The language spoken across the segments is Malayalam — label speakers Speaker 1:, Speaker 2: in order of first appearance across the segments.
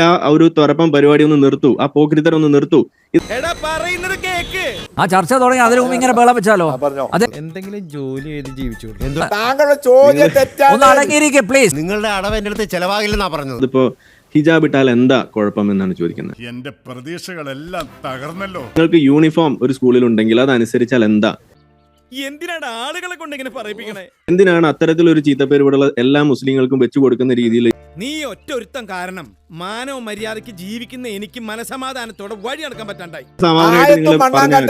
Speaker 1: ആ ഒരു തുറപ്പം പരിപാടി ഒന്ന് നിർത്തൂ, ആ പോക്രിത്തരം ഒന്ന് നിർത്തൂ.
Speaker 2: ആ ചർച്ച തുടങ്ങി അതിനു മുമ്പ് ഇങ്ങനെ ബഹളം വെച്ചാലോ?
Speaker 3: എന്തെങ്കിലും ജോലി ചെയ്ത് ജീവിച്ചു.
Speaker 2: ഒന്ന് അടങ്ങിയിരിക്കെ പ്ലീസ്.
Speaker 4: നിങ്ങളുടെ അടവ് എന്റെ അടുത്ത് ചെലവാകില്ലെന്നാ പറഞ്ഞത്.
Speaker 1: ഇതിപ്പോ ഹിജാബ് ഇട്ടാൽ എന്താ കുഴപ്പം എന്നാണ് ചോദിക്കുന്നത്.
Speaker 5: എന്റെ പ്രതീക്ഷകളെല്ലാം തകർന്നല്ലോ.
Speaker 1: നിങ്ങൾക്ക് യൂണിഫോം ഒരു സ്കൂളിൽ ഉണ്ടെങ്കിൽ അതനുസരിച്ചാൽ എന്താ?
Speaker 3: എന്തിനാണ് ആളുകളെ കൊണ്ട് ഇങ്ങനെ പറയിപ്പിക്കണേ?
Speaker 1: എന്തിനാണ് അത്തരത്തിലൊരു ചീത്തപ്പേര് ഇവിടെയുള്ള എല്ലാ മുസ്ലിങ്ങൾക്കും വെച്ചു കൊടുക്കുന്ന രീതിയിൽ?
Speaker 3: നീ ഒറ്റ ഒരുത്തം കാരണം മാനവ മര്യാദയ്ക്ക് ജീവിക്കുന്ന എനിക്ക് മനസമാധാനത്തോടെ വഴി നടക്കാൻ പറ്റാണ്ടായി.
Speaker 1: സമാധാനമായിട്ട് നിങ്ങൾ പറഞ്ഞാൽ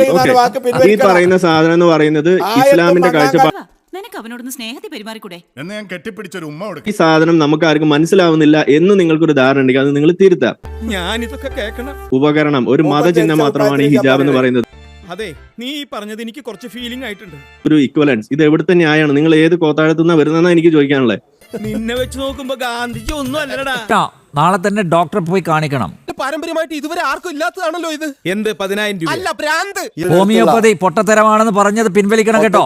Speaker 1: ഈ പറയുന്ന സാധനം എന്ന് പറയുന്നത് ഇസ്ലാമിന്റെ കാഴ്ചപ്പാട്.
Speaker 6: നിനക്ക് അവനോടൊന്ന് സ്നേഹത്തിൽ പെരുമാറിക്കൂടെ
Speaker 5: എന്ന് ഞാൻ കെട്ടിപ്പിടിച്ചൊരു ഉമ്മ കൊടുക്കും.
Speaker 1: ഈ സാധനം നമുക്ക് ആർക്കും മനസ്സിലാവുന്നില്ല എന്ന് നിങ്ങൾക്കൊരു ധാരണ ഉണ്ടെങ്കിൽ അത് നിങ്ങൾ തിരുത്താം.
Speaker 3: ഞാൻ ഇതൊക്കെ കേൾക്കണം.
Speaker 1: ഉപകരണം, ഒരു മതചിഹ്നം മാത്രമാണ് ഈ ഹിജാബ് എന്ന് പറയുന്നത്.
Speaker 3: അതെ, നീ ഈ പറഞ്ഞത് എനിക്ക് കുറച്ച് ഫീലിംഗ് ആയിട്ടുണ്ട്.
Speaker 1: ഒരു ഇക്വലൻസ്, ഇത് എവിടുത്തെ ന്യായമാണ്? നിങ്ങൾ ഏത് കോത്താഴത്തുനിന്നാ വരുന്നതെന്നാണ് എനിക്ക് ചോദിക്കാനുള്ളത്.
Speaker 3: നിന്നെ വെച്ച് നോക്കുമ്പോ ഗാന്ധിജി ഒന്നും അല്ലടാ.
Speaker 2: നാളെ തന്നെ ഡോക്ടറെ പോയി കാണിക്കണം.
Speaker 3: പാരമ്പര്യമായിട്ട് ഇതുവരെ ആർക്കും ഇല്ലാത്തതാണല്ലോ ഇത്. എന്ത് 10,000 രൂപ? അല്ല, ഭ്രാന്ത്.
Speaker 2: ഹോമിയോപ്പതി പൊട്ടത്തരമാണെന്ന് പറഞ്ഞത് പിൻവലിക്കണം കേട്ടോ.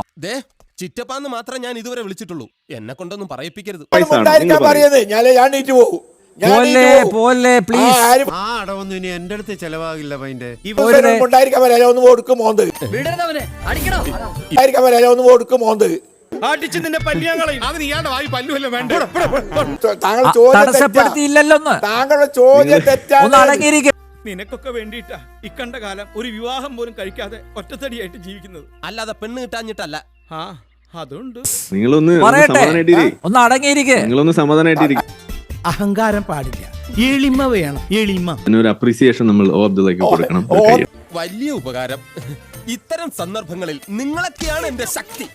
Speaker 7: ചിറ്റപ്പാന്ന് മാത്രം ഞാൻ ഇതുവരെ വിളിച്ചിട്ടുള്ളൂ. എന്നെ കൊണ്ടൊന്നും പറയിപ്പിക്കരുത്.
Speaker 2: പോലെ പ്ലീസ്.
Speaker 4: ആ അടവൊന്നും ഇനി എന്റെ അടുത്ത് ചെലവാകില്ല. പൈന്റെ
Speaker 2: തടസ്സപ്പെടുത്തിയില്ലല്ലോ. ഒന്ന് അടങ്ങിയിരിക്കും.
Speaker 3: നിനക്കൊക്കെ വേണ്ടിയിട്ടാ ഇക്കണ്ട കാലം ഒരു വിവാഹം പോലും കഴിക്കാതെ ഒറ്റത്തടിയായിട്ട് ജീവിക്കുന്നത്.
Speaker 7: അല്ലാതെ പെണ്ണ് കിട്ടാഞ്ഞിട്ടല്ല.
Speaker 3: ആ, അതുണ്ട്.
Speaker 1: നിങ്ങളൊന്ന്
Speaker 2: ഒന്ന് അടങ്ങിയിരിക്കെ.
Speaker 1: നിങ്ങളൊന്ന് സമാധാനമായിട്ടിരിക്കും.
Speaker 3: അഹങ്കാരം പാടില്ല, എളിമ വേണം. എളിമ,
Speaker 1: ഒരു അപ്രീസിയേഷൻ നമ്മൾ ഓബ്ദുള്ളക്ക് കൊടുക്കണം.
Speaker 7: വലിയ ഉപകാരം. ഇത്തരം സന്ദർഭങ്ങളിൽ നിങ്ങളൊക്കെയാണ് എന്റെ ശക്തി.